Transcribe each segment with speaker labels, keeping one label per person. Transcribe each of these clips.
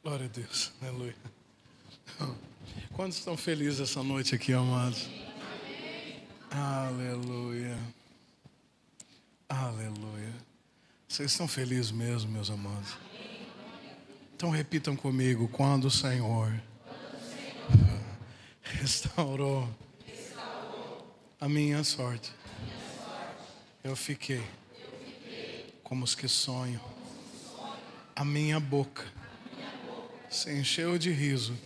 Speaker 1: Glória a Deus, aleluia. Quantos estão felizes essa noite aqui, amados? Aleluia, aleluia. Vocês estão felizes mesmo, meus amados? Então repitam comigo: quando o Senhor restaurou a minha sorte, eu fiquei como os que sonham. A minha boca se encheu de riso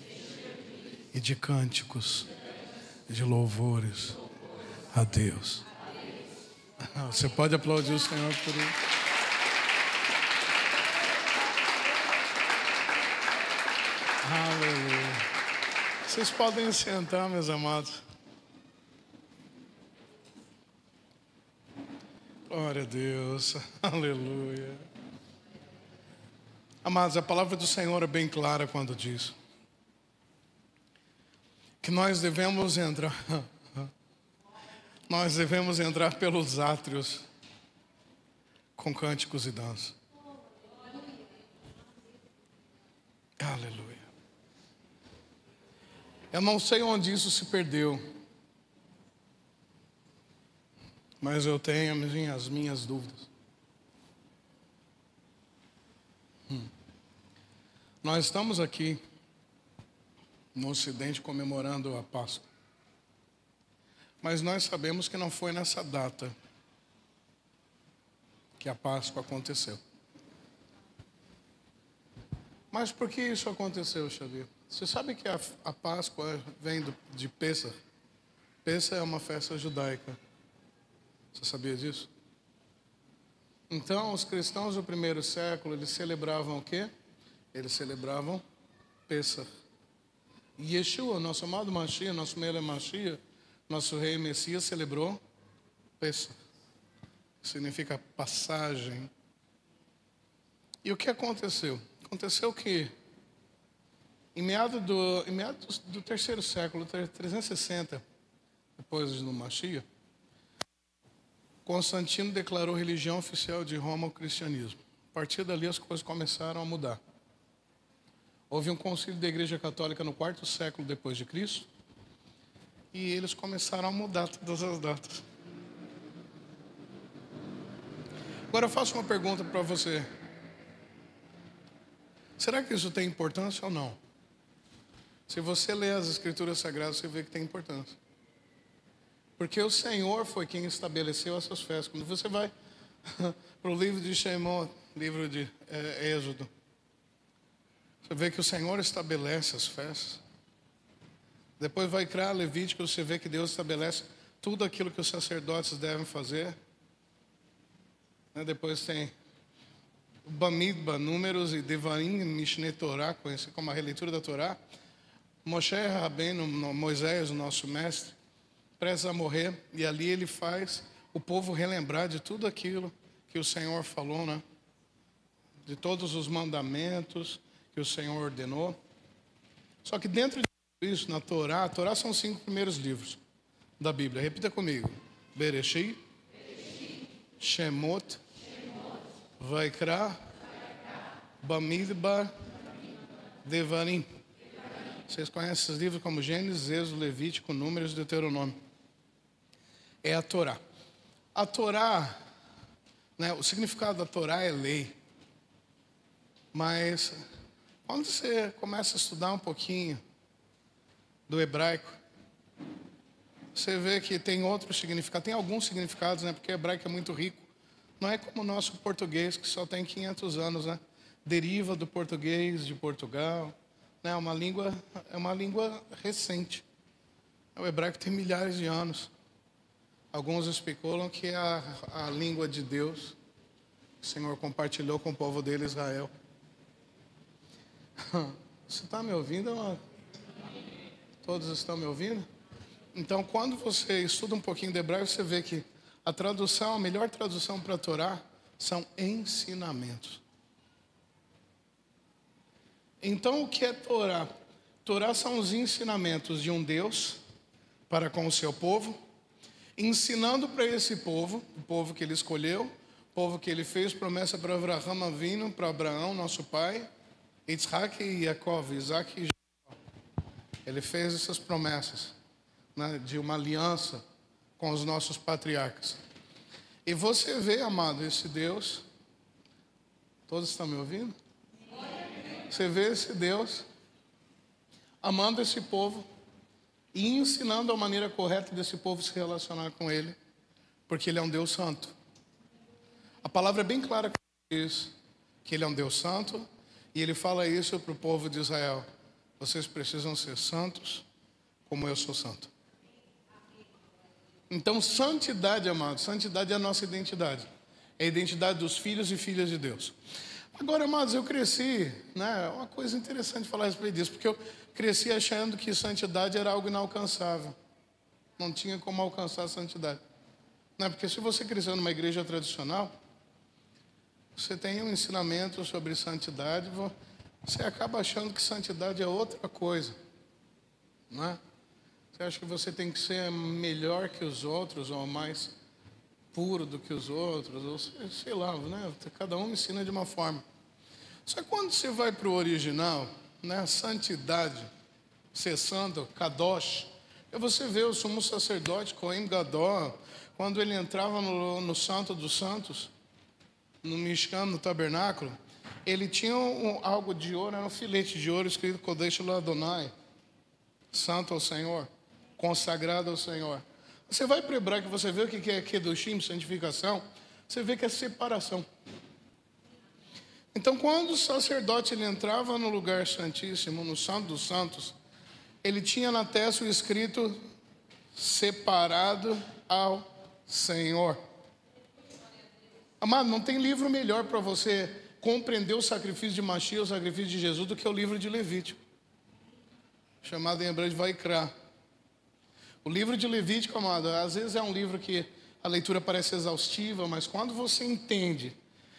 Speaker 1: e de cânticos, de louvores a Deus. Você pode aplaudir o Senhor por isso? Aleluia. Vocês podem sentar, meus amados. Glória a Deus. Aleluia. Amados, a palavra do Senhor é bem clara quando diz que nós devemos entrar pelos átrios com cânticos e dança. Aleluia. Eu não sei onde isso se perdeu, mas eu tenho as minhas dúvidas. Nós estamos aqui no Ocidente comemorando a Páscoa, mas nós sabemos que não foi nessa data que a Páscoa aconteceu. Mas por que isso aconteceu, Xavier? Você sabe que a Páscoa vem de Pêssar? Pêssar é uma festa judaica. Você sabia disso? Então, os cristãos do primeiro século, eles celebravam o quê? Eles celebravam Pêssar. E Yeshua, nosso amado Mashiach, nosso Melech Mashiach, nosso rei Messias, celebrou Pêssar. Significa passagem. E o que aconteceu? Aconteceu que, em meados do terceiro século, 360, depois do Mashiach, Constantino declarou religião oficial de Roma o cristianismo. A partir dali as coisas começaram a mudar. Houve um concílio da Igreja Católica no quarto século depois de Cristo, e eles começaram a mudar todas as datas. Agora eu faço uma pergunta para você. Será que isso tem importância ou não? Se você ler as Escrituras Sagradas, você vê que tem importância. Porque o Senhor foi quem estabeleceu essas festas. Quando você vai para o livro de Shemot, livro de Êxodo, você vê que o Senhor estabelece as festas. Depois vai criar Levítico, você vê que Deus estabelece tudo aquilo que os sacerdotes devem fazer. Depois tem Bamidbar, Números e Devarim, Mishneh Torah, conhecido como a releitura da Torá. Moshe Rabbeinu, Moisés, o nosso mestre, prestes a morrer, e ali ele faz o povo relembrar de tudo aquilo que o Senhor falou, né? De todos os mandamentos que o Senhor ordenou. Só que dentro de isso, na Torá, a Torá são os 5 primeiros livros da Bíblia. Repita comigo: Bereshit, Shemot, Vaikra, Bamidbar, Devarim. Vocês conhecem esses livros como Gênesis, Êxodo, Levítico, Números e Deuteronômio. É a Torá. A Torá, né, o significado da Torá é lei. Mas quando você começa a estudar um pouquinho do hebraico, você vê que tem outros significados. Tem alguns significados, né, porque o hebraico é muito rico. Não é como o nosso português, que só tem 500 anos, né? Deriva do português de Portugal. É uma língua recente. O hebraico tem milhares de anos. Alguns especulam que é a língua de Deus que o Senhor compartilhou com o povo dele, Israel. Você está me ouvindo? Todos estão me ouvindo? Então, quando você estuda um pouquinho de hebraico, você vê que a melhor tradução para a Torá são ensinamentos. Então, o que é Torá? Torá são os ensinamentos de um Deus para com o seu povo, ensinando para esse povo, o povo que ele escolheu, o povo que ele fez promessa para Abraão, para Abraão, nosso pai, Isaac e Jacob, Isaac e Jacó. Ele fez essas promessas, né, de uma aliança com os nossos patriarcas. E você vê, amado, esse Deus. Todos estão me ouvindo? Você vê esse Deus amando esse povo e ensinando a maneira correta desse povo se relacionar com Ele, porque Ele é um Deus santo. A palavra é bem clara que diz que Ele é um Deus santo, e Ele fala isso para o povo de Israel: vocês precisam ser santos como eu sou santo. Então, santidade, amado, santidade é a nossa identidade. É a identidade dos filhos e filhas de Deus. Agora, amados, eu cresci, né? É uma coisa interessante falar a respeito disso, porque eu cresci achando que santidade era algo inalcançável. Não tinha como alcançar a santidade. Não, porque se você cresceu numa igreja tradicional, você tem um ensinamento sobre santidade, você acaba achando que santidade é outra coisa, né? Você acha que você tem que ser melhor que os outros, ou mais puro do que os outros, ou sei lá, né? Cada um ensina de uma forma. Só que quando você vai para o original, né? Santidade, ser santo, kadosh, você vê o sumo sacerdote, Cohen Gadol, quando ele entrava no Santo dos Santos, no Mishkan, no tabernáculo, ele tinha algo de ouro, era um filete de ouro escrito Kodesh Adonai, santo ao Senhor, consagrado ao Senhor. Você vai para o hebraico, você vê o que é Kedoshim, santificação, você vê que é separação. Então, quando o sacerdote ele entrava no lugar santíssimo, no Santo dos Santos, ele tinha na testa o escrito separado ao Senhor. Amado, não tem livro melhor para você compreender o sacrifício de Mashiach, o sacrifício de Jesus, do que o livro de Levítico, chamado em hebraico de Vaikra. O livro de Levítico, amado, às vezes é um livro que a leitura parece exaustiva, mas quando você entende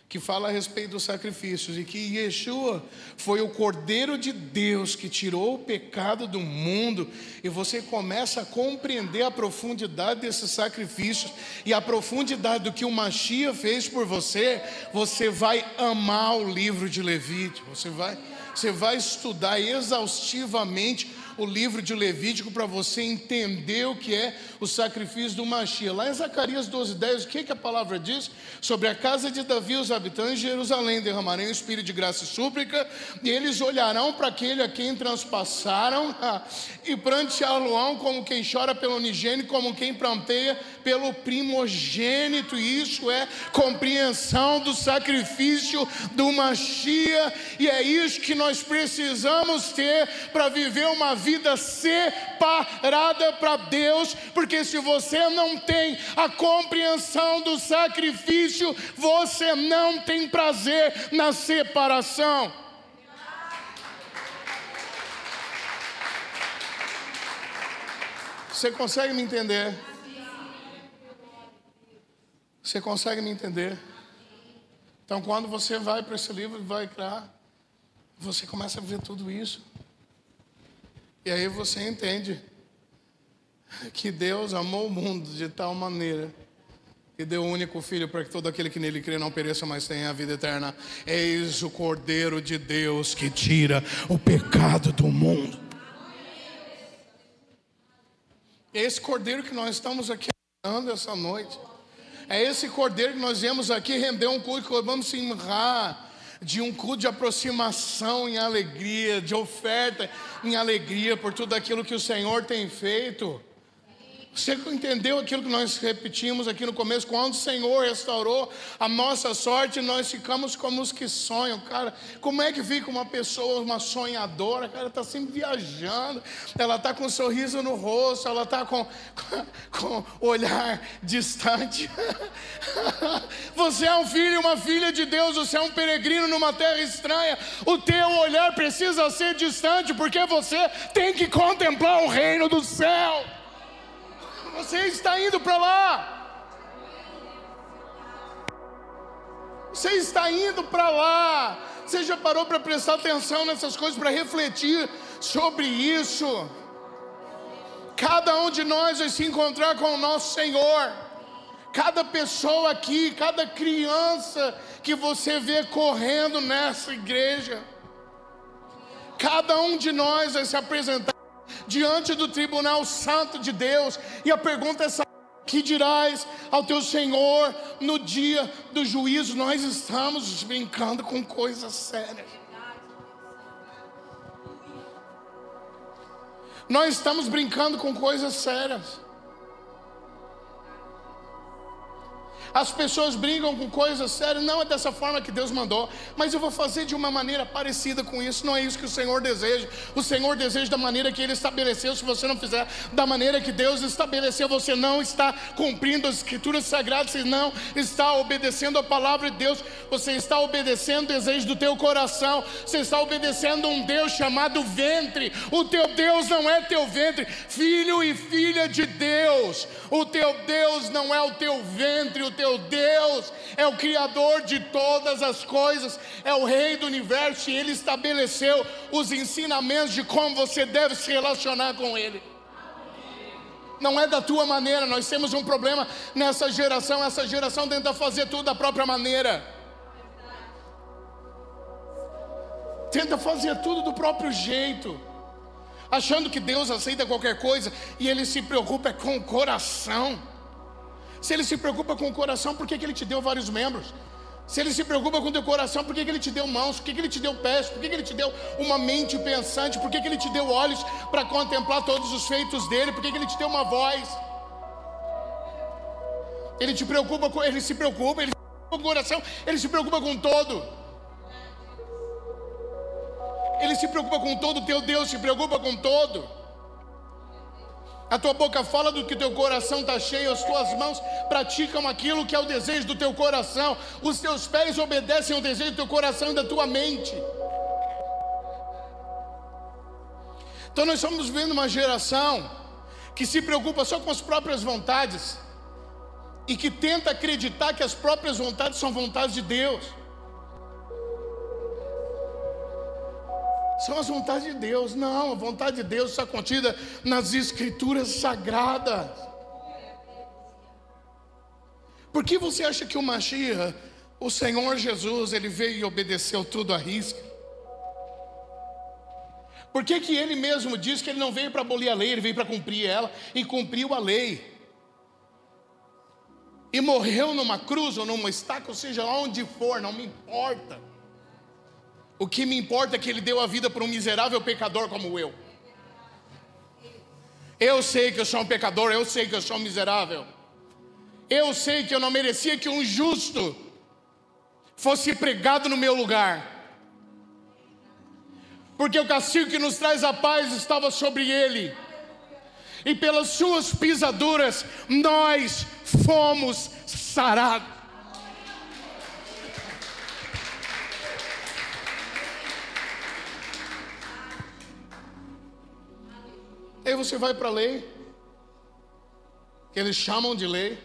Speaker 1: que fala a respeito dos sacrifícios e que Yeshua foi o Cordeiro de Deus que tirou o pecado do mundo, e você começa a compreender a profundidade desses sacrifícios e a profundidade do que o Mashiach fez por você, você vai amar o livro de Levítico, você vai estudar exaustivamente o livro de Levítico para você entender o que é o sacrifício do Mashiach. Lá em Zacarias 12:10, o que a palavra diz? Sobre a casa de Davi, os habitantes de Jerusalém derramarão o espírito de graça e súplica, e eles olharão para aquele a quem transpassaram, e prantear-lo-ão como quem chora pelo unigênito, como quem pranteia pelo primogênito. E isso é compreensão do sacrifício do Mashiach, e é isso que nós precisamos ter para viver uma vida separada para Deus, porque se você não tem a compreensão do sacrifício, você não tem prazer na separação. Você consegue me entender? Você consegue me entender? Então, quando você vai para esse livro, vai criar, você começa a ver tudo isso. E aí você entende que Deus amou o mundo de tal maneira que deu o único Filho para que todo aquele que nele crê não pereça, mas tenha a vida eterna. Eis o Cordeiro de Deus que tira o pecado do mundo. É esse Cordeiro que nós estamos aqui adorando essa noite. É esse Cordeiro que nós viemos aqui render um culto, que vamos se honrar, de um culto de aproximação em alegria, de oferta em alegria por tudo aquilo que o Senhor tem feito. Você entendeu aquilo que nós repetimos aqui no começo? Quando o Senhor restaurou a nossa sorte, nós ficamos como os que sonham. Cara, como é que fica uma pessoa, uma sonhadora? Cara, está sempre viajando, ela está com um sorriso no rosto, ela está com olhar distante. Você é um filho e uma filha de Deus, você é um peregrino numa terra estranha. O teu olhar precisa ser distante, porque você tem que contemplar o reino do céu. Você está indo para lá. Você está indo para lá. Você já parou para prestar atenção nessas coisas, para refletir sobre isso? Cada um de nós vai se encontrar com o nosso Senhor. Cada pessoa aqui, cada criança que você vê correndo nessa igreja, cada um de nós vai se apresentar diante do tribunal santo de Deus, e a pergunta é essa: que dirás ao teu Senhor no dia do juízo? Nós estamos brincando com coisas sérias. Nós estamos brincando com coisas sérias. As pessoas brincam com coisas sérias. Não é dessa forma que Deus mandou, mas eu vou fazer de uma maneira parecida com isso. Não é isso que o Senhor deseja. O Senhor deseja da maneira que Ele estabeleceu. Se você não fizer da maneira que Deus estabeleceu, você não está cumprindo as Escrituras Sagradas, você não está obedecendo a palavra de Deus, você está obedecendo o desejo do teu coração, você está obedecendo um Deus chamado ventre. O teu Deus não é teu ventre, filho e filha de Deus. O teu Deus não é o teu ventre, o teu Deus é o Criador de todas as coisas, é o Rei do Universo, e Ele estabeleceu os ensinamentos de como você deve se relacionar com Ele. Não é da tua maneira. Nós temos um problema nessa geração. Essa geração tenta fazer tudo da própria maneira, tenta fazer tudo do próprio jeito, achando que Deus aceita qualquer coisa, e Ele se preocupa com o coração. Se Ele se preocupa com o coração, por que Ele te deu vários membros? Se Ele se preocupa com o teu coração, por que Ele te deu mãos? Por que Ele te deu pés? Por que Ele te deu uma mente pensante? Por que Ele te deu olhos para contemplar todos os feitos dEle? Por que Ele te deu uma voz? Ele se preocupa com o coração, Ele se preocupa com todo. Ele se preocupa com todo. O teu Deus se preocupa com todo. A tua boca fala do que teu coração está cheio, as tuas mãos praticam aquilo que é o desejo do teu coração, os teus pés obedecem ao desejo do teu coração e da tua mente. Então nós estamos vivendo uma geração que se preocupa só com as próprias vontades e que tenta acreditar que as próprias vontades são vontades de Deus. São as vontades de Deus. Não, a vontade de Deus está contida nas Escrituras Sagradas. Por que você acha que o Mashiach, o Senhor Jesus, Ele veio e obedeceu tudo à risca? Por que Ele mesmo diz que Ele não veio para abolir a lei, Ele veio para cumprir ela, e cumpriu a lei? E morreu numa cruz ou numa estaca, ou seja, onde for, não me importa. O que me importa é que Ele deu a vida para um miserável pecador como eu. Eu sei que eu sou um pecador, eu sei que eu sou um miserável. Eu sei que eu não merecia que um justo fosse pregado no meu lugar, porque o castigo que nos traz a paz estava sobre Ele, e pelas suas pisaduras nós fomos sarados. Aí você vai para a lei, que eles chamam de lei.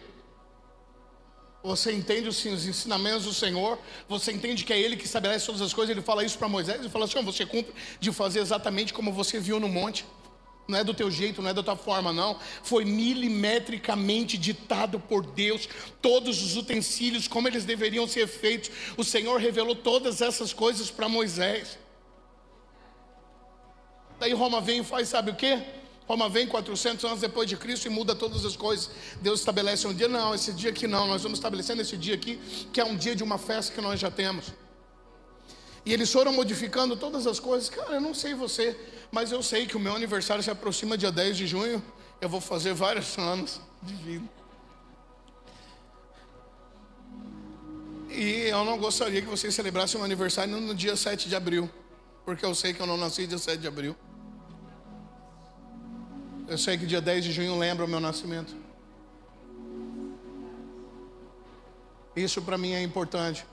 Speaker 1: Você entende os ensinamentos do Senhor, você entende que é Ele que estabelece todas as coisas. Ele fala isso para Moisés, Ele fala assim: você cumpre de fazer exatamente como você viu no monte. Não é do teu jeito, não é da tua forma, não. Foi milimetricamente ditado por Deus, todos os utensílios, como eles deveriam ser feitos. O Senhor revelou todas essas coisas para Moisés. Daí Roma vem e faz, sabe o quê? Roma vem 400 anos depois de Cristo e muda todas as coisas. Deus estabelece um dia, não, esse dia aqui não, nós vamos estabelecendo esse dia aqui, que é um dia de uma festa que nós já temos. E eles foram modificando todas as coisas. Cara, eu não sei você, mas eu sei que o meu aniversário se aproxima dia 10 de junho, eu vou fazer vários anos de vida. E eu não gostaria que vocês celebrassem o meu aniversário no dia 7 de abril, porque eu sei que eu não nasci dia 7 de abril. Eu sei que dia 10 de junho lembra o meu nascimento. Isso para mim é importante,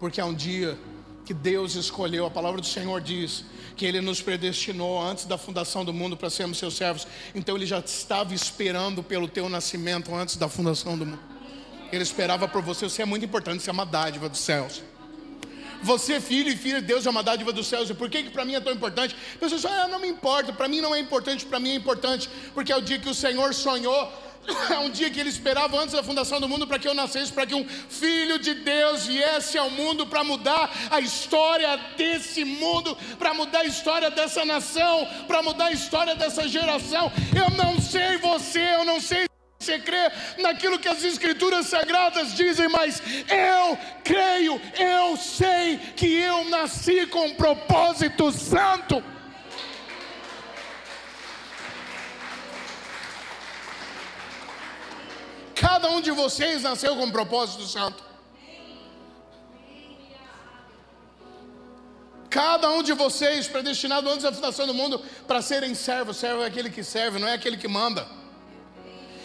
Speaker 1: porque é um dia que Deus escolheu. A palavra do Senhor diz que Ele nos predestinou antes da fundação do mundo para sermos seus servos. Então Ele já estava esperando pelo teu nascimento antes da fundação do mundo. Ele esperava por você. Você é muito importante, você é uma dádiva dos céus. Você, filho e filha de Deus, é uma dádiva dos céus. E por que para mim é tão importante? Pessoas falam, não me importa, para mim não é importante, para mim é importante, porque é o dia que o Senhor sonhou É um dia que ele esperava antes da fundação do mundo para que eu nascesse, para que um filho de Deus viesse ao mundo para mudar a história desse mundo, para mudar a história dessa nação, para mudar a história dessa geração. Eu não sei você, eu não sei se você crê naquilo que as Escrituras Sagradas dizem, mas eu creio, eu sei que eu nasci com um propósito santo. Cada um de vocês nasceu com um propósito santo. Cada um de vocês predestinado antes da fundação do mundo para serem servos. Servo é aquele que serve, não é aquele que manda.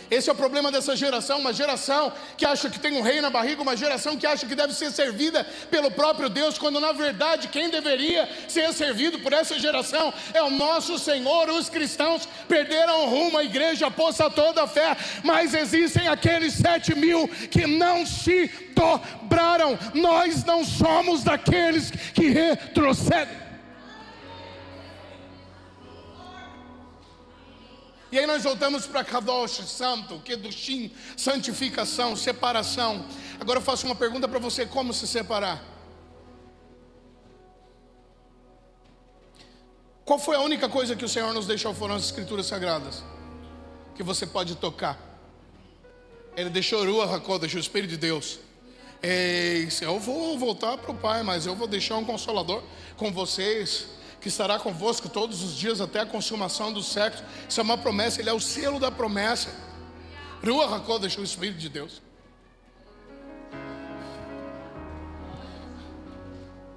Speaker 1: Esse é o problema dessa geração, uma geração que acha que tem um rei na barriga, uma geração que acha que deve ser servida pelo próprio Deus, quando na verdade quem deveria ser servido por essa geração é o nosso Senhor. Os cristãos perderam o rumo, a igreja apostatou da fé, mas existem aqueles 7.000 que não se dobraram. Nós não somos daqueles que retrocedem. E aí nós voltamos para Kadosh, santo, Kedushim, santificação, separação. Agora eu faço uma pergunta para você: como se separar? Qual foi a única coisa que o Senhor nos deixou? Foram as Escrituras Sagradas, que você pode tocar. Ele deixou Ruach HaKodesh, o Espírito de Deus. Eu vou voltar para o Pai, mas eu vou deixar um Consolador com vocês, que estará convosco todos os dias até a consumação dos séculos. Isso é uma promessa, ele é o selo da promessa. Ruach HaKodesh, o Espírito de Deus.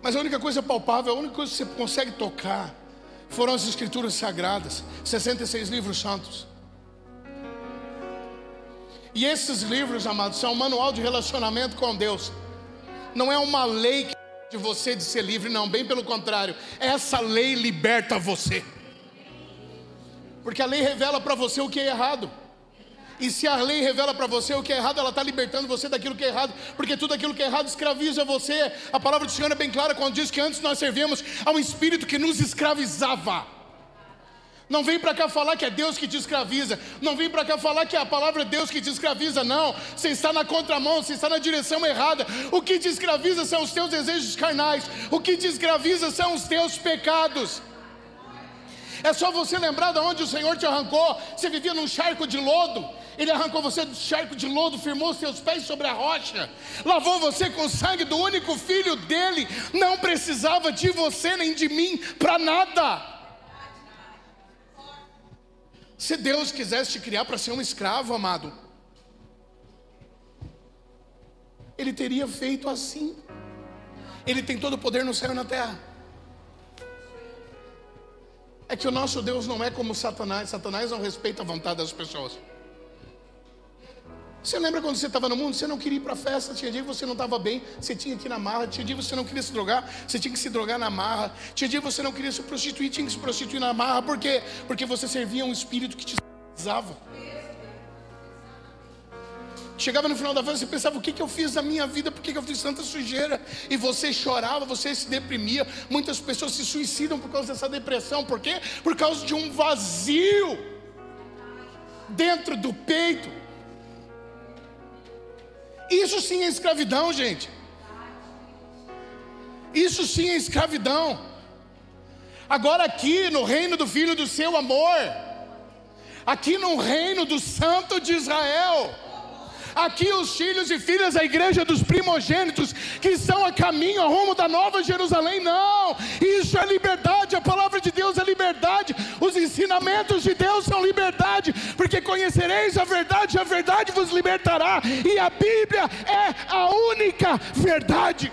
Speaker 1: Mas a única coisa palpável, a única coisa que você consegue tocar foram as Escrituras Sagradas, 66 livros santos. E esses livros, amados, são um manual de relacionamento com Deus. Não é uma lei que de você de ser livre, não, bem pelo contrário. Essa lei liberta você, porque a lei revela para você o que é errado. E se a lei revela para você o que é errado, ela está libertando você daquilo que é errado, porque tudo aquilo que é errado escraviza você. A palavra do Senhor é bem clara quando diz que antes nós servíamos a um espírito que nos escravizava. Não vem para cá falar que é Deus que te escraviza. Não vem para cá falar que é a palavra de Deus que te escraviza. Não, você está na contramão, você está na direção errada. O que te escraviza são os teus desejos carnais. O que te escraviza são os teus pecados. É só você lembrar de onde o Senhor te arrancou. Você vivia num charco de lodo. Ele arrancou você do charco de lodo, firmou seus pés sobre a rocha, lavou você com o sangue do único filho dele. Não precisava de você nem de mim para nada. Se Deus quisesse te criar para ser um escravo, amado, Ele teria feito assim. Ele tem todo o poder no céu e na terra. É que o nosso Deus não é como Satanás. Satanás não respeita a vontade das pessoas. Você lembra quando você estava no mundo? Você não queria ir para a festa, tinha dia que você não estava bem, você tinha que ir na marra. Tinha dia que você não queria se drogar, você tinha que se drogar na marra. Tinha dia que você não queria se prostituir, tinha que se prostituir na marra. Por quê? Porque você servia a um espírito que te escravizava. Chegava no final da festa, você pensava: o que eu fiz na minha vida? Por que eu fiz tanta sujeira? E você chorava, você se deprimia. Muitas pessoas se suicidam por causa dessa depressão. Por quê? Por causa de um vazio dentro do peito. Isso sim é escravidão, gente. Isso sim é escravidão. Agora aqui no reino do Filho do seu amor, aqui no reino do Santo de Israel, aqui os filhos e filhas da igreja dos primogênitos que estão a caminho, a rumo da Nova Jerusalém. Não, isso é liberdade. A palavra de Deus é liberdade. Os ensinamentos de Deus são liberdade, porque conhecereis a verdade vos libertará. E a Bíblia é a única verdade.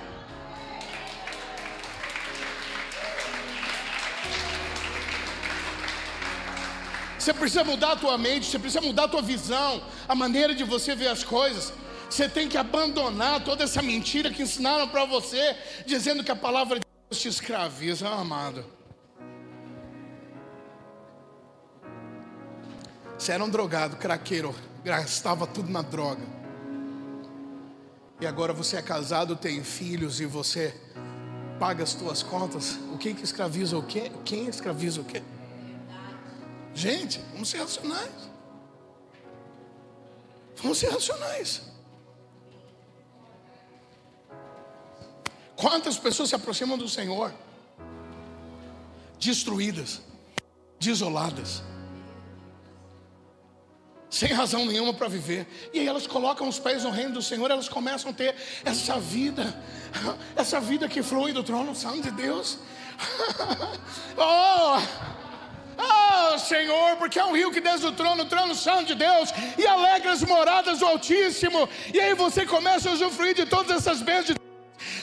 Speaker 1: Você precisa mudar a tua mente, você precisa mudar a tua visão, a maneira de você ver as coisas. Você tem que abandonar toda essa mentira que ensinaram para você, dizendo que a palavra de Deus te escraviza, amado. Você era um drogado, craqueiro, gastava tudo na droga. E agora você é casado, tem filhos e você paga as tuas contas. O que escraviza o quê? Quem escraviza o quê? Gente, vamos ser racionais. Vamos ser racionais. Quantas pessoas se aproximam do Senhor destruídas, desoladas, sem razão nenhuma para viver, e aí elas colocam os pés no reino do Senhor, elas começam a ter essa vida que flui do trono santo de Deus. Oh Senhor, porque é um rio que desce do trono, o trono santo de Deus, e alegra as moradas do Altíssimo, e aí você começa a usufruir de todas essas bênçãos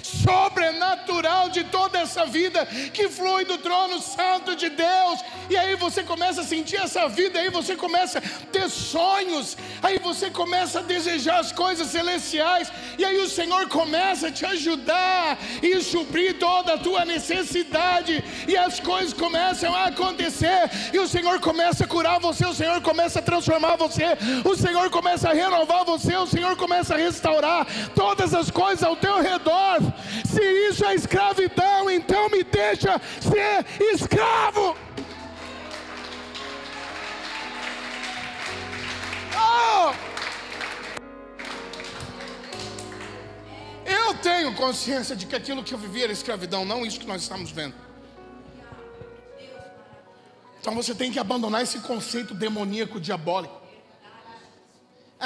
Speaker 1: sobrenatural, de toda essa vida que flui do trono santo de Deus. E aí você começa a sentir essa vida, aí você começa a ter sonhos, aí você começa a desejar as coisas celestiais, e aí o Senhor começa a te ajudar e suprir toda a tua necessidade, e as coisas começam a acontecer, e o Senhor começa a curar você, o Senhor começa a transformar você, o Senhor começa a renovar você, o Senhor começa a restaurar todas as coisas ao teu redor. Se isso é escravidão, então me deixa ser escravo. Eu tenho consciência de que aquilo que eu vivi era escravidão, não isso que nós estamos vendo. Então você tem que abandonar esse conceito demoníaco, diabólico.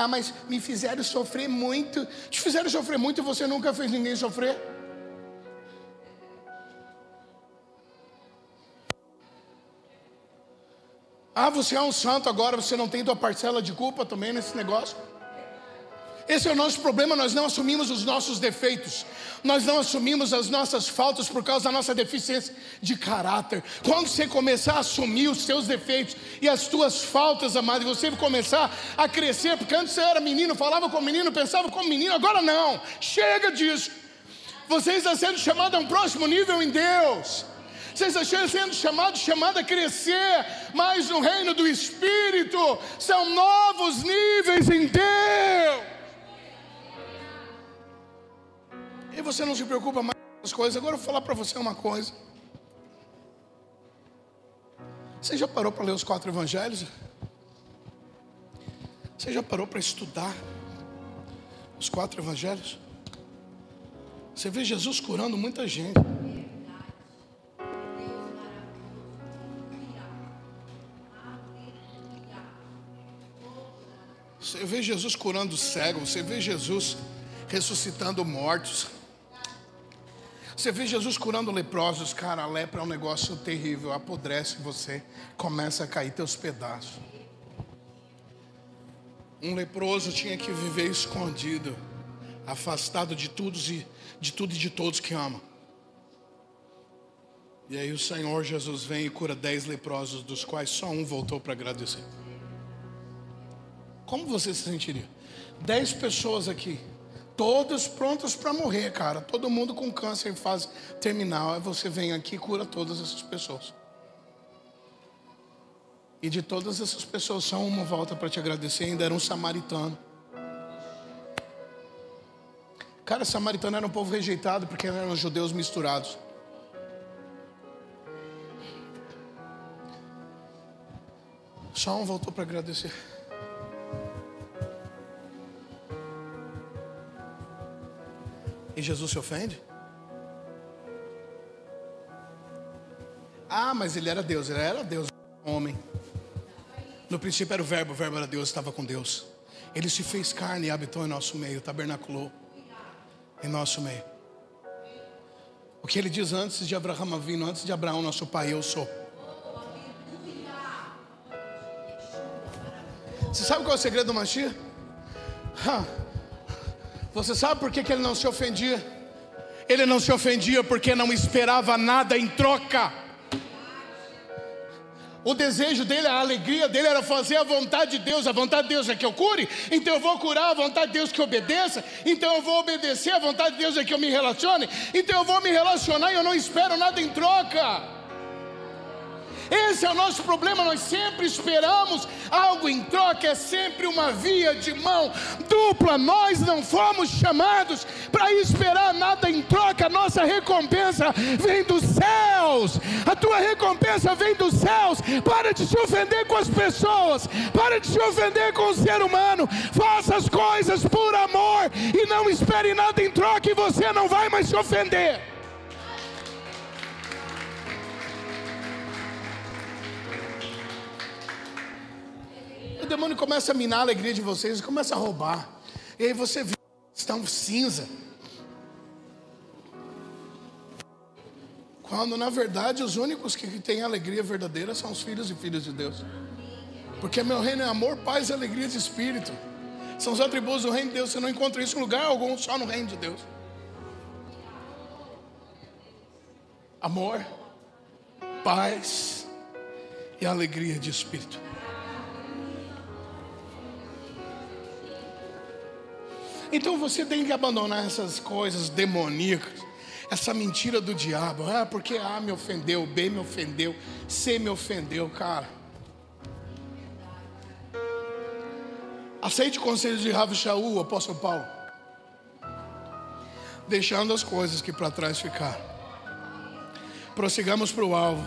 Speaker 1: Mas me fizeram sofrer muito. Te fizeram sofrer muito e você nunca fez ninguém sofrer? Você é um santo agora, você não tem tua parcela de culpa também nesse negócio? Esse é o nosso problema, nós não assumimos os nossos defeitos, nós não assumimos as nossas faltas por causa da nossa deficiência de caráter. Quando você começar a assumir os seus defeitos e as tuas faltas, amado, e você começar a crescer, porque antes você era menino, falava como menino, pensava como menino, agora não, chega disso. Você está sendo chamado a um próximo nível em Deus. Você está sendo chamado a crescer mais no reino do Espírito. São novos níveis em Deus. E você não se preocupa mais com as coisas. Agora eu vou falar para você uma coisa. Você já parou para ler os 4 evangelhos? Você já parou para estudar os 4 evangelhos? Você vê Jesus curando muita gente. Você vê Jesus curando cegos, você vê Jesus ressuscitando mortos, você vê Jesus curando leprosos. Cara, a lepra é um negócio terrível, apodrece você, começa a cair teus pedaços. Um leproso tinha que viver escondido, afastado de tudo e de todos que ama. E aí o Senhor Jesus vem e cura 10 leprosos, dos quais só um voltou para agradecer. Como você se sentiria? 10 pessoas aqui, todas prontas para morrer, cara. Todo mundo com câncer em fase terminal. Aí você vem aqui e cura todas essas pessoas. E de todas essas pessoas, só uma volta para te agradecer. Ainda era um samaritano. Cara, samaritano era um povo rejeitado porque eram judeus misturados. Só um voltou para agradecer. E Jesus se ofende? Mas ele era Deus, homem. No princípio era o verbo era Deus, estava com Deus. Ele se fez carne e habitou em nosso meio, tabernaculou em nosso meio. O que ele diz antes de Abraão vir, antes de Abraão, nosso pai, eu sou. Você sabe qual é o segredo do Mashiach? Você sabe por que ele não se ofendia? Ele não se ofendia porque não esperava nada em troca. O desejo dele, a alegria dele era fazer a vontade de Deus. A vontade de Deus é que eu cure, então eu vou curar. A vontade de Deus é que eu obedeça, então eu vou obedecer. A vontade de Deus é que eu me relacione, então eu vou me relacionar e eu não espero nada em troca. Esse é o nosso problema, nós sempre esperamos algo em troca, é sempre uma via de mão dupla. Nós não fomos chamados para esperar nada em troca, a nossa recompensa vem dos céus, a tua recompensa vem dos céus. Para de se ofender com as pessoas, para de se ofender com o ser humano, faça as coisas por amor e não espere nada em troca, e você não vai mais se ofender. O demônio começa a minar a alegria de vocês, começa a roubar, e aí você vê, estão cinza, quando na verdade os únicos que têm alegria verdadeira são os filhos e filhas de Deus. Porque meu reino é amor, paz e alegria de espírito. São os atributos do reino de Deus. Você não encontra isso em lugar algum, só no reino de Deus. Amor, paz e alegria de espírito. Então você tem que abandonar essas coisas demoníacas, essa mentira do diabo. Porque A me ofendeu, B me ofendeu, C me ofendeu, cara. Aceite o conselho de Rav Shaul, o apóstolo Paulo, deixando as coisas que para trás ficaram. Prossigamos para o alvo,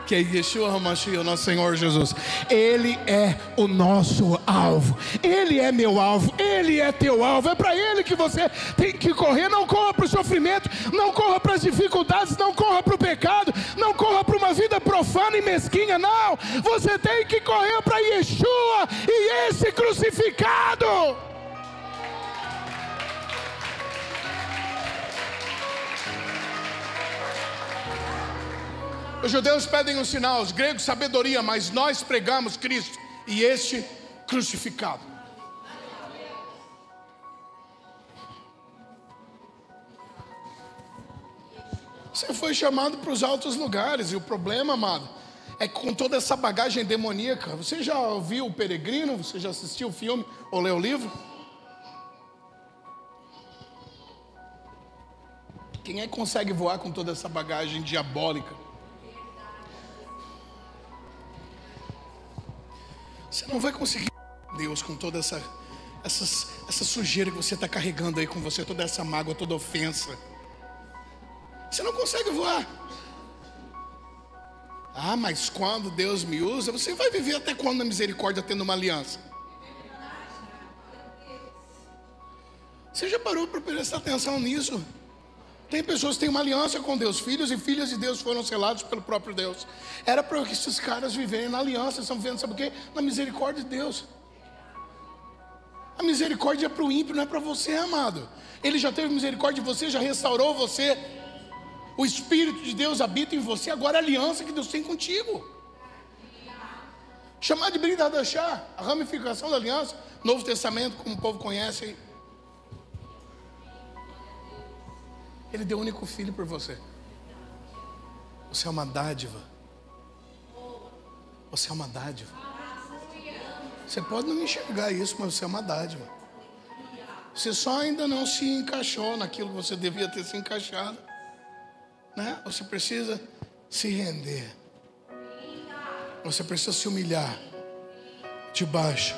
Speaker 1: que é Yeshua HaMashiach, o nosso Senhor Jesus. Ele é o nosso alvo, Ele é meu alvo, Ele é teu alvo. É para Ele que você tem que correr. Não corra para o sofrimento, não corra para as dificuldades, não corra para o pecado, não corra para uma vida profana e mesquinha. Não, você tem que correr para Yeshua e esse crucificado. Os judeus pedem um sinal, os gregos sabedoria, mas nós pregamos Cristo e este crucificado. Você foi chamado para os altos lugares, e o problema, amado, é que com toda essa bagagem demoníaca. Você já ouviu O Peregrino? Você já assistiu o filme ou leu o livro? Quem é que consegue voar com toda essa bagagem diabólica? Você não vai conseguir, Deus, com toda essa sujeira que você está carregando aí com você, toda essa mágoa, toda ofensa. Você não consegue voar. Mas quando Deus me usa, você vai viver até quando na misericórdia, tendo uma aliança? Você já parou para prestar atenção nisso? Tem pessoas que têm uma aliança com Deus, filhos e filhas de Deus foram selados pelo próprio Deus. Era para que esses caras viverem na aliança, estão vivendo, sabe o quê? Na misericórdia de Deus. A misericórdia é para o ímpio, não é para você, amado. Ele já teve misericórdia de você, já restaurou você. O Espírito de Deus habita em você, agora a aliança que Deus tem contigo. Chamar de Brit Hadashah, a ramificação da aliança, Novo Testamento, como o povo conhece aí. Ele deu o único filho por você. Você é uma dádiva. Você é uma dádiva. Você pode não enxergar isso, mas você é uma dádiva. Você só ainda não se encaixou naquilo que você devia ter se encaixado, né? Você precisa se render. Você precisa se humilhar debaixo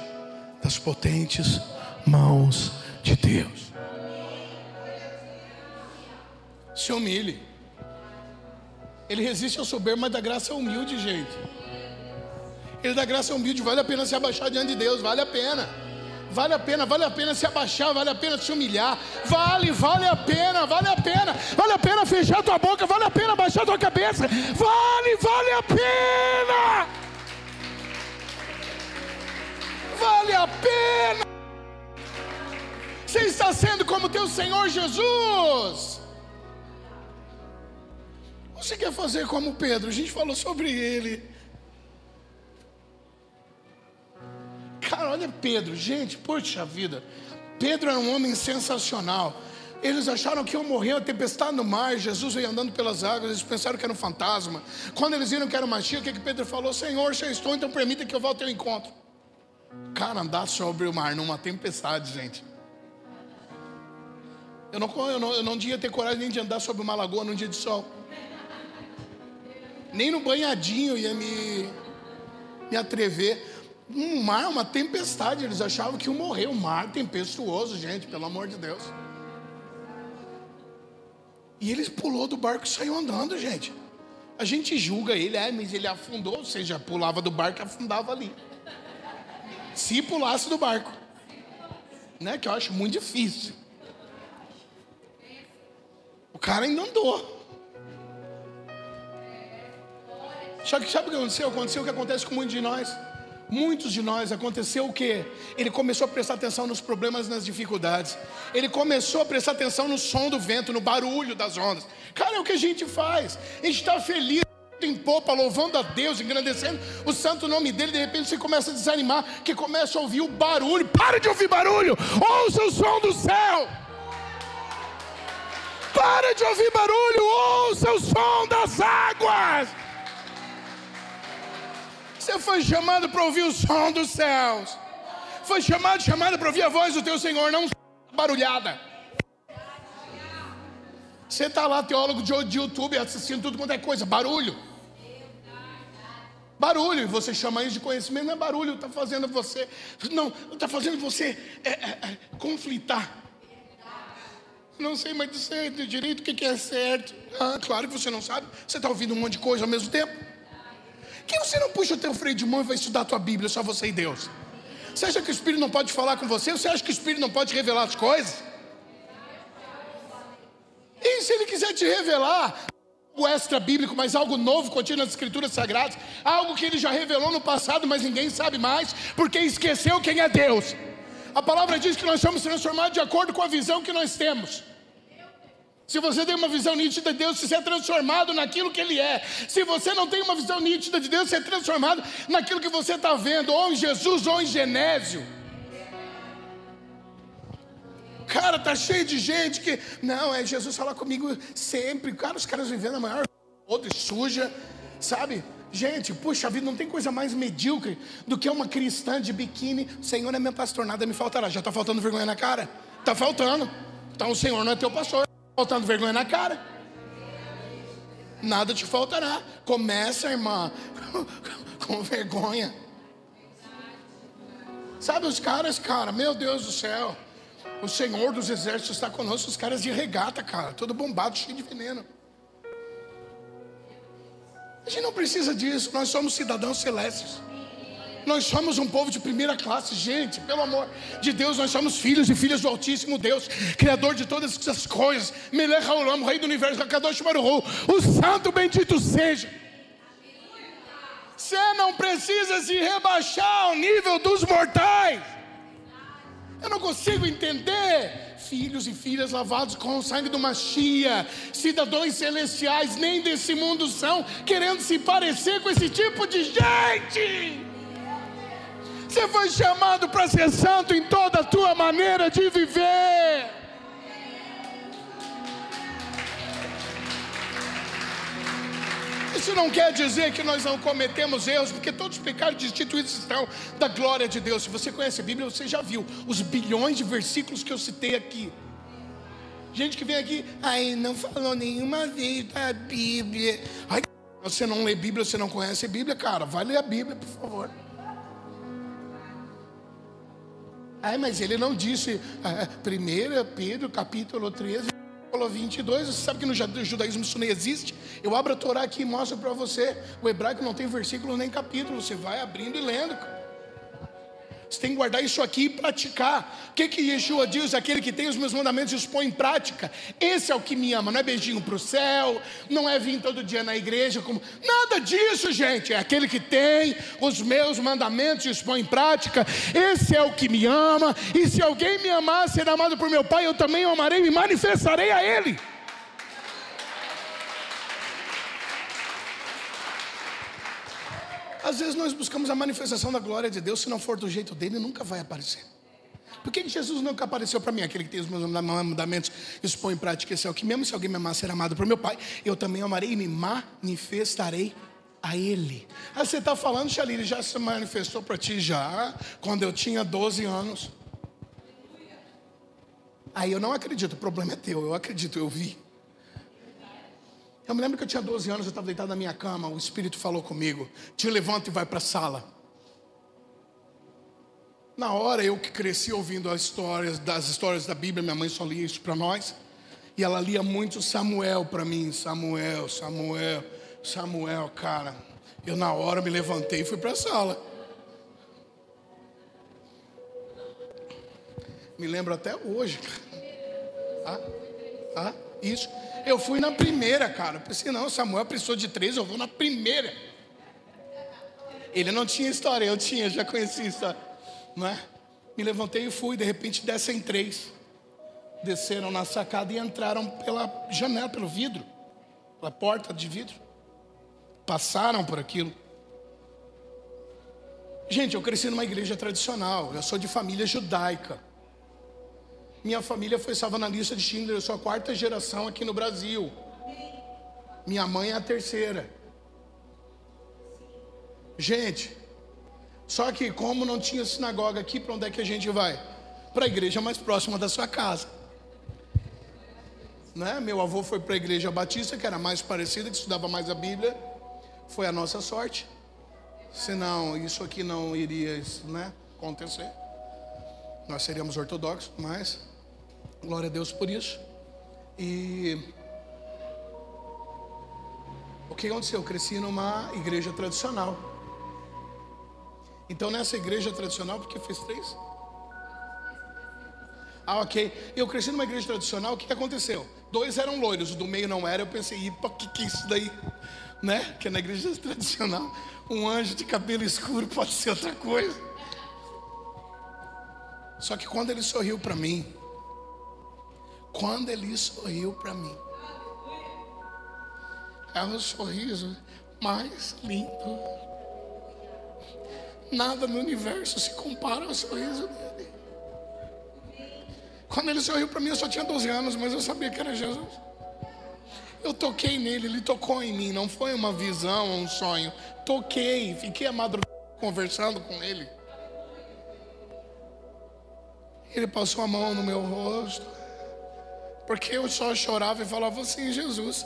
Speaker 1: das potentes mãos de Deus. Se humilhe. Ele resiste ao soberbo, mas dá graça ao humilde, gente. Ele dá graça ao humilde. Vale a pena se abaixar diante de Deus. Vale a pena. Vale a pena, vale a pena se abaixar. Vale a pena se humilhar. Vale a pena, vale a pena. Vale a pena fechar tua boca. Vale a pena baixar tua cabeça. Vale a pena. Vale a pena. Você está sendo como teu Senhor Jesus. Você quer fazer como Pedro? A gente falou sobre ele. Cara, olha Pedro, gente, poxa vida. Pedro era um homem sensacional. Eles acharam que iam morrer a tempestade no mar. Jesus veio andando pelas águas. Eles pensaram que era um fantasma. Quando eles viram que era uma Mashiach, o que Pedro falou? Senhor, já estou, então permita que eu volte ao encontro. Cara, andar sobre o mar numa tempestade, gente. Eu não devia ter coragem nem de andar sobre uma lagoa num dia de sol. Nem no banhadinho ia me atrever. Um mar, uma tempestade. Eles achavam que iam morrer. Um mar tempestuoso, gente, pelo amor de Deus. E ele pulou do barco e saiu andando, gente. A gente julga ele, mas ele afundou, ou seja, pulava do barco e afundava ali. Se pulasse do barco. Né? Que eu acho muito difícil. O cara ainda andou. Só que sabe o que aconteceu? Aconteceu o que acontece com muitos de nós. Muitos de nós, aconteceu o quê? Ele começou a prestar atenção nos problemas, nas dificuldades. Ele começou a prestar atenção no som do vento, no barulho das ondas. Cara, é o que a gente faz. A gente está feliz, em popa, louvando a Deus, engrandecendo o santo nome dele. De repente você começa a desanimar, que começa a ouvir o barulho. Para de ouvir barulho, ouça o som do céu. Para de ouvir barulho, ouça o som das águas. Você foi chamado para ouvir o som dos céus. Foi chamado para ouvir a voz do teu Senhor, não barulhada. Você está lá, teólogo de YouTube, assistindo tudo quanto é coisa, barulho. Barulho, e você chama isso de conhecimento, não é barulho, está fazendo você, não, está fazendo você conflitar. Não sei mais direito o que é certo. Claro que você não sabe, você está ouvindo um monte de coisa ao mesmo tempo. Por que você não puxa o teu freio de mão e vai estudar a tua Bíblia, só você e Deus? Você acha que o Espírito não pode falar com você? Você acha que o Espírito não pode revelar as coisas? E se ele quiser te revelar algo extra bíblico, mas algo novo contido nas Escrituras Sagradas, algo que ele já revelou no passado, mas ninguém sabe mais, porque esqueceu quem é Deus. A palavra diz que nós somos transformados de acordo com a visão que nós temos. Se você tem uma visão nítida de Deus, você é transformado naquilo que Ele é. Se você não tem uma visão nítida de Deus, você é transformado naquilo que você está vendo, ou em Jesus, ou em Genésio. Cara, tá cheio de gente que... Não, é Jesus falar comigo sempre. Cara, os caras vivendo a maior podre, suja, sabe? Gente, puxa vida, não tem coisa mais medíocre do que uma cristã de biquíni. O Senhor é meu pastor, nada me faltará. Já está faltando vergonha na cara? Está faltando. Então o Senhor não é teu pastor. Faltando vergonha na cara. Nada te faltará. Começa, irmã, com vergonha. Sabe os caras, cara, meu Deus do céu, o Senhor dos exércitos está conosco. Os caras de regata, cara, todo bombado, cheio de veneno. A gente não precisa disso. Nós somos cidadãos celestes. Nós somos um povo de primeira classe, gente, pelo amor de Deus, nós somos filhos e filhas do Altíssimo Deus, Criador de todas essas coisas, Melech Haolam, Rei do Universo, Hakadosh Baruch Hu, o Santo bendito seja. Você não precisa se rebaixar ao nível dos mortais. Eu não consigo entender. Filhos e filhas lavados com o sangue do Machia, cidadãos celestiais, nem desse mundo são, querendo se parecer com esse tipo de gente. Você foi chamado para ser santo em toda a tua maneira de viver. Isso não quer dizer que nós não cometemos erros, porque todos os pecados destituídos estão da glória de Deus. Se você conhece a Bíblia, você já viu os bilhões de versículos que eu citei aqui. Gente que vem aqui, não falou nenhuma vez da Bíblia. Você não lê Bíblia, você não conhece a Bíblia, cara, vai ler a Bíblia, por favor. Mas ele não disse 1 Pedro capítulo 13 versículo 22. Você sabe que no judaísmo isso não existe. Eu abro a Torá aqui e mostro para você. O hebraico não tem versículo nem capítulo. Você vai abrindo e lendo. Você tem que guardar isso aqui e praticar. O que Yeshua diz? Aquele que tem os meus mandamentos e os põe em prática. Esse é o que me ama. Não é beijinho para o céu, não é vir todo dia na igreja, nada disso, gente. É aquele que tem os meus mandamentos e os põe em prática. Esse é o que me ama. E se alguém me amar, será amado por meu Pai, eu também o amarei e me manifestarei a Ele. Às vezes nós buscamos a manifestação da glória de Deus. Se não for do jeito dele, nunca vai aparecer. Por que Jesus nunca apareceu para mim? Aquele que tem os meus mandamentos e os põe em prática. Esse é o que mesmo se alguém me amar, será amado por meu Pai, eu também o amarei e me manifestarei a Ele. Você está falando, Xali, ele já se manifestou para ti já, quando eu tinha 12 anos. Aí eu não acredito, o problema é teu. Eu acredito, eu vi. Eu me lembro que eu tinha 12 anos, eu estava deitado na minha cama, o Espírito falou comigo: te levanta e vai para a sala. Na hora, eu que cresci ouvindo as histórias da Bíblia, minha mãe só lia isso para nós. E ela lia muito Samuel para mim, Samuel, cara. Eu na hora me levantei e fui para a sala. Me lembro até hoje, cara. Isso. Eu fui na primeira, cara. Eu pensei, não, Samuel precisou de 3, eu vou na primeira. Ele não tinha história, eu tinha, já conhecia a história. Não é? Me levantei e fui, de repente descem 3. Desceram na sacada e entraram pela janela, pelo vidro, pela porta de vidro. Passaram por aquilo. Gente, eu cresci numa igreja tradicional, eu sou de família judaica. Minha família foi salva na lista de Schindler, eu sou a 4ª geração aqui no Brasil. Minha mãe é a 3ª. Gente, só que como não tinha sinagoga aqui, para onde é que a gente vai? Para a igreja mais próxima da sua casa. Né? Meu avô foi para a igreja batista, que era mais parecida, que estudava mais a Bíblia. Foi a nossa sorte. Senão isso aqui não iria, né, acontecer. Nós seríamos ortodoxos, mas glória a Deus por isso. E o que aconteceu? Eu cresci numa igreja tradicional. Então nessa igreja tradicional, porque fez 3? Ok. Eu cresci numa igreja tradicional, o que aconteceu? 2 eram loiros, o do meio não era. Eu pensei, o que é isso daí? Né? Porque na igreja tradicional, um anjo de cabelo escuro pode ser outra coisa. Só que quando ele sorriu para mim, é o sorriso mais lindo. Nada no universo se compara ao sorriso dele. Quando ele sorriu para mim, eu só tinha 12 anos, mas eu sabia que era Jesus. Eu toquei nele, ele tocou em mim. Não foi uma visão, um sonho. Toquei, fiquei a madrugada conversando com ele. Ele passou a mão no meu rosto, porque eu só chorava e falava assim: Jesus,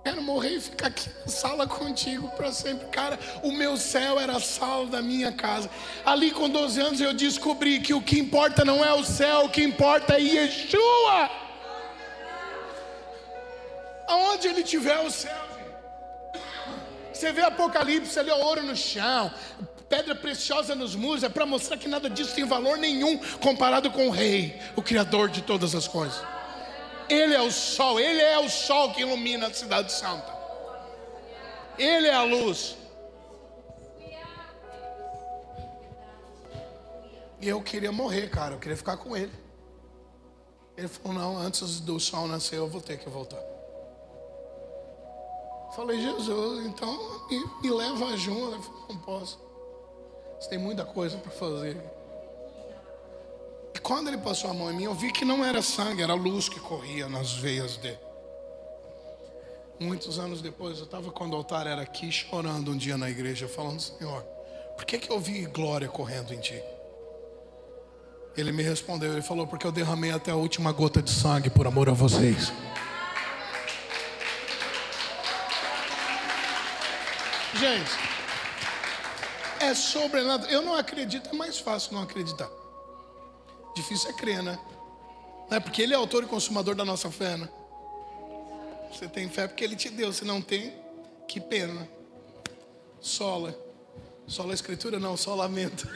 Speaker 1: quero morrer e ficar aqui na sala contigo para sempre. Cara, o meu céu era a sala da minha casa. Ali com 12 anos eu descobri que o que importa não é o céu, o que importa é Yeshua. Aonde ele tiver o céu, você vê Apocalipse ali, ouro no chão, pedra preciosa nos muros, é para mostrar que nada disso tem valor nenhum comparado com o Rei, o Criador de todas as coisas. Ele é o sol que ilumina a cidade santa. Ele é a luz. E eu queria morrer, cara, eu queria ficar com ele. Ele falou: não, antes do sol nascer eu vou ter que voltar. Falei: Jesus, então me leva junto. Ele falou: não posso. Você tem muita coisa para fazer. E quando ele passou a mão em mim, eu vi que não era sangue, era luz que corria nas veias dele. Muitos anos depois, eu estava quando o altar era aqui, chorando um dia na igreja, falando: Senhor, por que eu vi glória correndo em ti? Ele me respondeu, ele falou: porque eu derramei até a última gota de sangue por amor a vocês. Gente, é sobrenatural. Eu não acredito, é mais fácil não acreditar. Difícil é crer, né? Não é porque ele é autor e consumador da nossa fé, né? Você tem fé porque ele te deu. Se não tem, que pena. Sola a escritura, não, só lamento.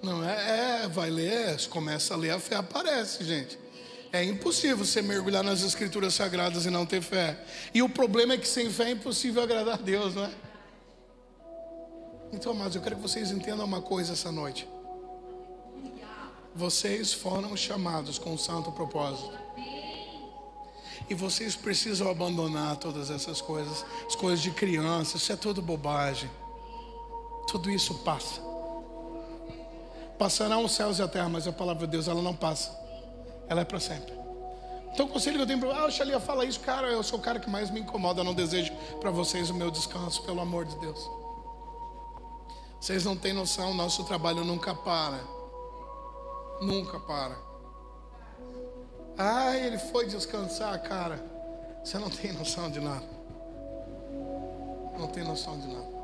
Speaker 1: Não, vai ler, começa a ler, a fé aparece, gente. É impossível você mergulhar nas escrituras sagradas e não ter fé. E o problema é que sem fé é impossível agradar a Deus, não é? Então, amados, eu quero que vocês entendam uma coisa essa noite. Vocês foram chamados com um santo propósito. E vocês precisam abandonar todas essas coisas. As coisas de criança, isso é tudo bobagem. Tudo isso passa. Passarão os céus e a terra, mas a palavra de Deus, ela não passa. Ela é para sempre. Então o conselho que eu tenho para... o Xalia fala isso, cara, eu sou o cara que mais me incomoda. Eu não desejo para vocês o meu descanso, pelo amor de Deus. Vocês não têm noção, nosso trabalho nunca para. Nunca para. Ah, ele foi descansar, cara. Você não tem noção de nada. Não tem noção de nada.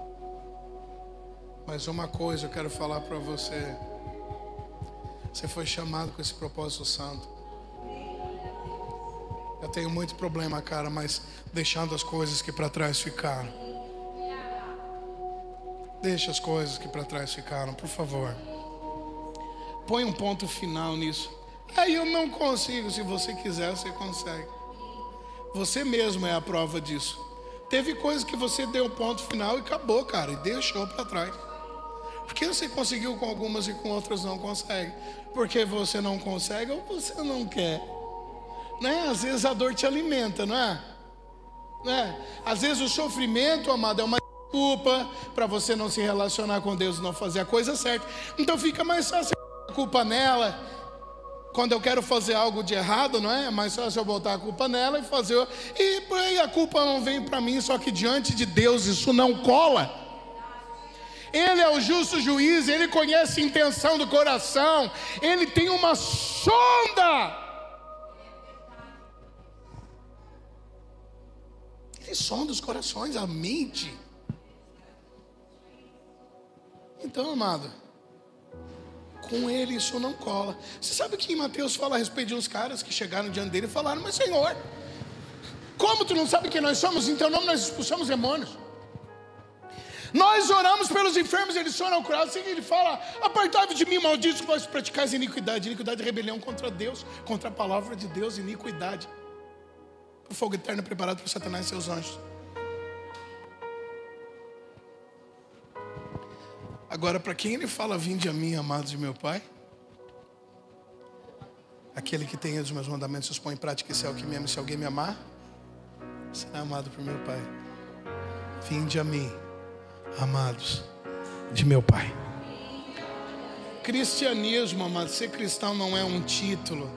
Speaker 1: Mas uma coisa eu quero falar para você. Você foi chamado com esse propósito santo. Eu tenho muito problema, cara, mas deixando as coisas que para trás ficaram. Deixa as coisas que para trás ficaram, por favor. Põe um ponto final nisso. Aí eu não consigo. Se você quiser, você consegue. Você mesmo é a prova disso. Teve coisas que você deu um ponto final e acabou, cara, e deixou para trás. Porque você conseguiu com algumas e com outras não consegue. Porque você não consegue ou você não quer. Né? Às vezes a dor te alimenta, não é? Né? Às vezes o sofrimento, amado, é uma desculpa para você não se relacionar com Deus e não fazer a coisa certa. Então fica mais fácil a culpa nela. Quando eu quero fazer algo de errado, não é? É mais fácil eu botar a culpa nela e fazer. E por aí a culpa não vem para mim, só que diante de Deus isso não cola. Ele é o justo juiz, ele conhece a intenção do coração, ele tem uma sonda. Ele sonda os corações, a mente. Então, amado, com ele isso não cola. Você sabe que em Mateus fala a respeito de uns caras que chegaram diante dele e falaram: mas Senhor, como tu não sabe quem nós somos? Em teu nome nós expulsamos demônios. Nós oramos pelos enfermos, eles foram curados. Assim ele fala: apartai-vos de mim, malditos, vós praticais iniquidade. Iniquidade e rebelião contra Deus, contra a palavra de Deus, iniquidade. O fogo eterno preparado para Satanás e seus anjos. Agora, para quem ele fala: vinde a mim, amados de meu Pai, aquele que tem os meus mandamentos os põe em prática, esse é o que me ama. Se alguém me amar, será amado por meu Pai. Vinde a mim, amados de meu Pai. Cristianismo, amado, ser cristão não é um título.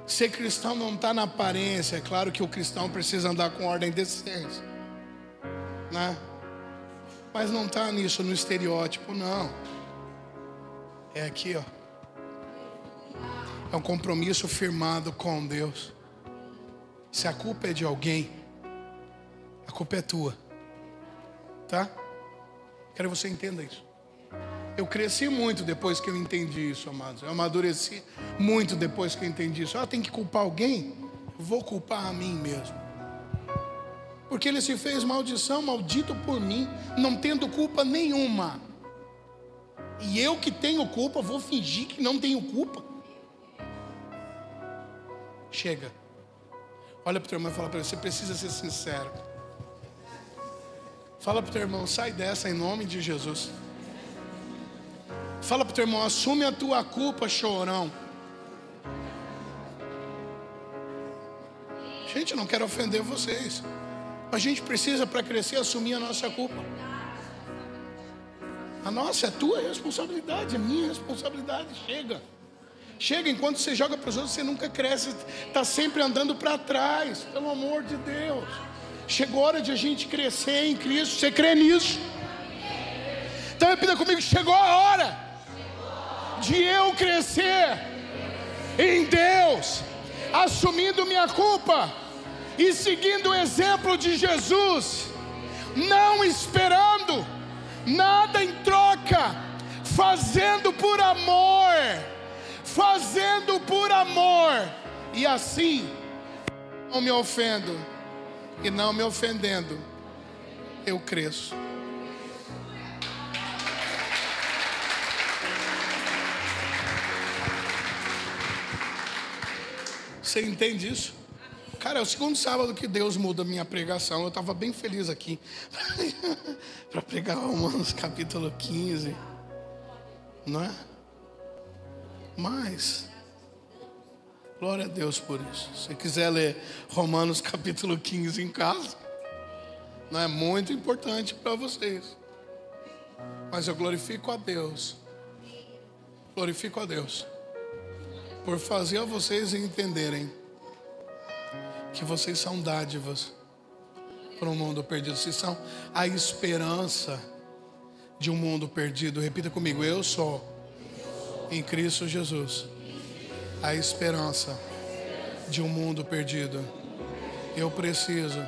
Speaker 1: Ser cristão não está na aparência. É claro que o cristão precisa andar com ordem e decência, né? Mas não está nisso, no estereótipo, não. É aqui, ó. É um compromisso firmado com Deus. Se a culpa é de alguém, a culpa é tua. Tá? Quero que você entenda isso. Eu cresci muito depois que eu entendi isso, amados. Eu amadureci muito depois que eu entendi isso. Tem que culpar alguém? Eu vou culpar a mim mesmo. Porque ele se fez maldição, maldito por mim, não tendo culpa nenhuma. E eu que tenho culpa, vou fingir que não tenho culpa? Chega. Olha para o teu irmão e fala para ele: você precisa ser sincero. Fala para o teu irmão: sai dessa em nome de Jesus. Fala para o teu irmão: assume a tua culpa, chorão. Gente, eu não quero ofender vocês. A gente precisa, para crescer, assumir a nossa culpa. A nossa é tua responsabilidade, é minha responsabilidade. Chega. Chega, enquanto você joga para os outros, você nunca cresce. Está sempre andando para trás. Pelo amor de Deus. Chegou a hora de a gente crescer em Cristo. Você crê nisso? Então repita comigo: chegou a hora de eu crescer em Deus, assumindo minha culpa e seguindo o exemplo de Jesus, não esperando nada em troca, fazendo por amor, e assim não me ofendo, e não me ofendendo, eu cresço. Você entende isso? Cara, é o segundo sábado que Deus muda a minha pregação. Eu estava bem feliz aqui para pregar Romanos capítulo 15, não é? Mas glória a Deus por isso. Se você quiser ler Romanos capítulo 15 em casa, não é muito importante para vocês. Mas eu glorifico a Deus. Glorifico a Deus por fazer a vocês entenderem que vocês são dádivas para um mundo perdido. Vocês são a esperança de um mundo perdido. Repita comigo: eu sou em Cristo Jesus a esperança de um mundo perdido. Eu preciso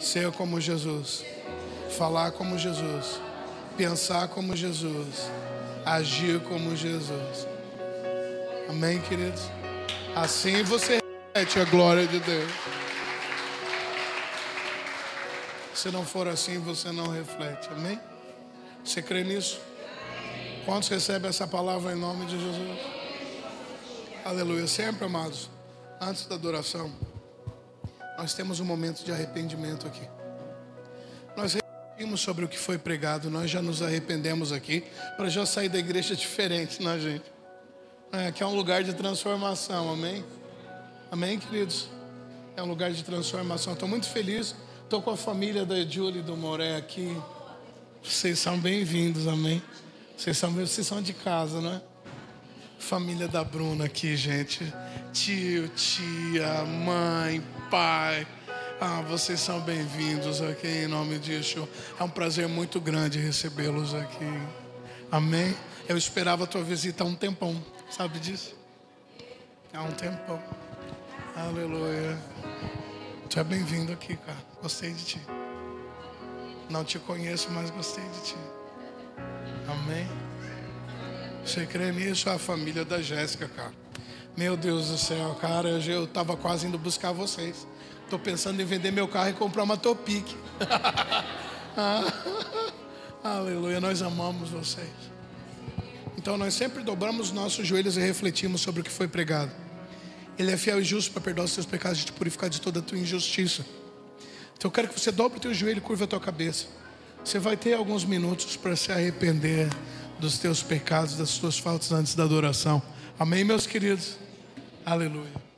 Speaker 1: ser como Jesus, falar como Jesus, pensar como Jesus, agir como Jesus. Amém, queridos? Assim você reflete a glória de Deus. Se não for assim, você não reflete. Amém? Você crê nisso? Quantos recebem essa palavra em nome de Jesus? Aleluia. Sempre, amados, antes da adoração, nós temos um momento de arrependimento aqui. Nós refletimos sobre o que foi pregado. Nós já nos arrependemos aqui para já sair da igreja diferente, né, gente? Aqui é um lugar de transformação, amém? Amém, queridos? É um lugar de transformação. Estou muito feliz. Estou com a família da Julie e do Moré aqui. Vocês são bem-vindos, amém? Vocês são de casa, não é? Família da Bruna aqui, gente. Tio, tia, mãe, pai. Vocês são bem-vindos aqui em nome de Jesus. É um prazer muito grande recebê-los aqui. Amém? Eu esperava a tua visita há um tempão. Sabe disso? Há um tempão. Aleluia. Tu é bem-vindo aqui, cara. Gostei de ti. Não te conheço, mas gostei de ti. Amém? Você crê nisso? A família da Jéssica, cara. Meu Deus do céu, cara. Eu tava quase indo buscar vocês. Tô pensando em vender meu carro e comprar uma Topic. Aleluia, nós amamos vocês. Então nós sempre dobramos nossos joelhos e refletimos sobre o que foi pregado. Ele é fiel e justo para perdoar os teus pecados e te purificar de toda a tua injustiça. Então eu quero que você dobre o teu joelho e curva a tua cabeça. Você vai ter alguns minutos para se arrepender dos teus pecados, das tuas faltas antes da adoração. Amém, meus queridos? Aleluia.